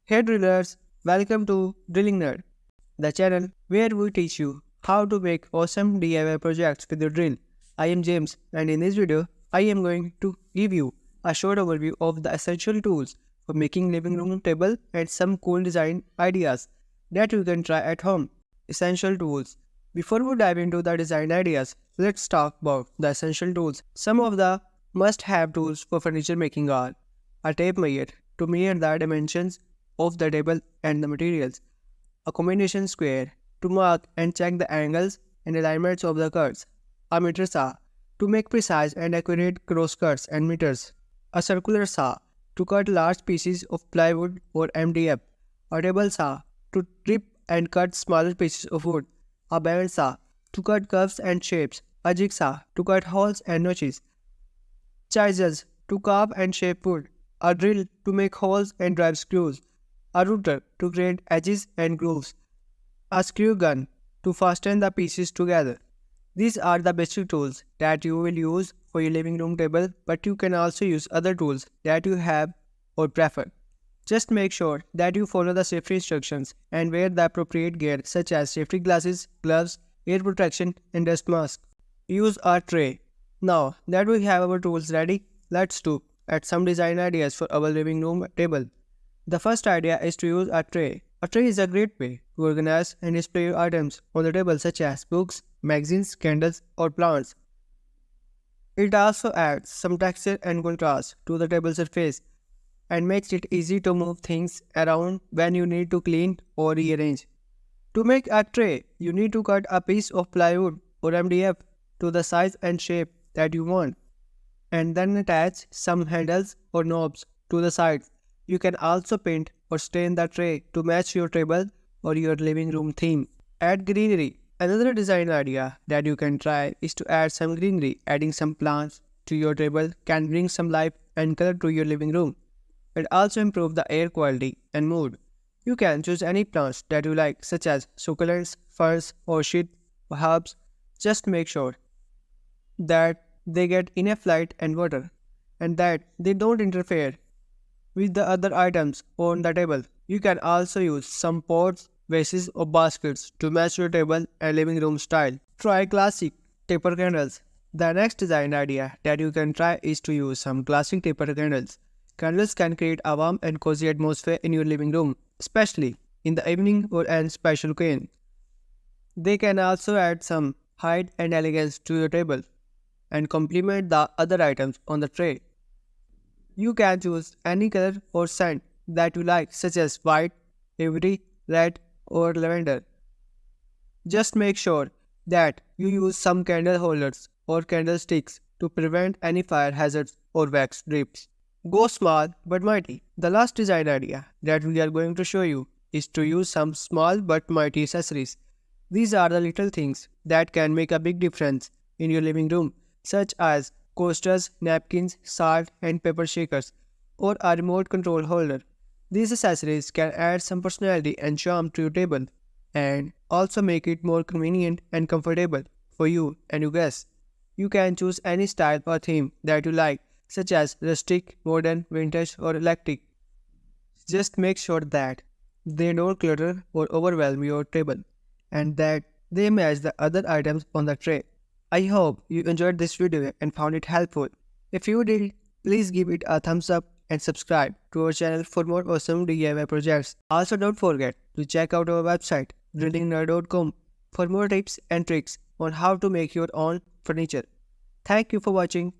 Hey drillers, welcome to Drilling Nerd, the channel where we teach you how to make awesome DIY projects with your drill. I am James, and in this video, I am going to give you a short overview of the essential tools for making living room table and some cool design ideas that you can try at home. Essential tools. Before we dive into the design ideas, let's talk about the essential tools. Some of the must-have tools for furniture making are a tape measure to measure the dimensions of the table and the materials, a combination square to mark and check the angles and alignments of the cuts, a meter saw to make precise and accurate cross cuts and meters, a circular saw to cut large pieces of plywood or MDF, a table saw to trip and cut smaller pieces of wood, a band saw to cut curves and shapes, a jigsaw to cut holes and notches, chisels to carve and shape wood, a drill to make holes and drive screws, a router to create edges and grooves, a screw gun to fasten the pieces together. These are the basic tools that you will use for your living room table, but you can also use other tools that you have or prefer. Just make sure that you follow the safety instructions and wear the appropriate gear such as safety glasses, gloves, air protection, and dust mask. Use a tray. Now that we have our tools ready, let's look at some design ideas for our living room table. The first idea is to use a tray. A tray is a great way to organize and display your items on the table such as books, magazines, candles, or plants. It also adds some texture and contrast to the table surface and makes it easy to move things around when you need to clean or rearrange. To make a tray, you need to cut a piece of plywood or MDF to the size and shape that you want, and then attach some handles or knobs to the sides. You can also paint or stain the tray to match your table or your living room theme. Add greenery. Another design idea that you can try is to add some greenery. Adding some plants to your table can bring some life and color to your living room. It also improves the air quality and mood. You can choose any plants that you like, such as succulents, ferns, orchid, or herbs. Just make sure that they get enough light and water, and that they don't interfere with the other items on the table. You can also use some pots, vases, or baskets to match your table and living room style. Try classic taper candles. The next design idea that you can try is to use some classic taper candles. Candles can create a warm and cozy atmosphere in your living room, especially in the evening or an special occasion. They can also add some height and elegance to your table and complement the other items on the tray. You can choose any color or scent that you like, such as white, ivory, red, or lavender. Just make sure that you use some candle holders or candlesticks to prevent any fire hazards or wax drips. Go small but mighty. The last design idea that we are going to show you is to use some small but mighty accessories. These are the little things that can make a big difference in your living room, such as coasters, napkins, salt and pepper shakers, or a remote control holder. These accessories can add some personality and charm to your table and also make it more convenient and comfortable for you and your guests. You can choose any style or theme that you like, such as rustic, modern, vintage, or electric. Just make sure that they don't clutter or overwhelm your table and that they match the other items on the tray. I hope you enjoyed this video and found it helpful. If you did, please give it a thumbs up and subscribe to our channel for more awesome DIY projects. Also, don't forget to check out our website drillingnerd.com for more tips and tricks on how to make your own furniture. Thank you for watching.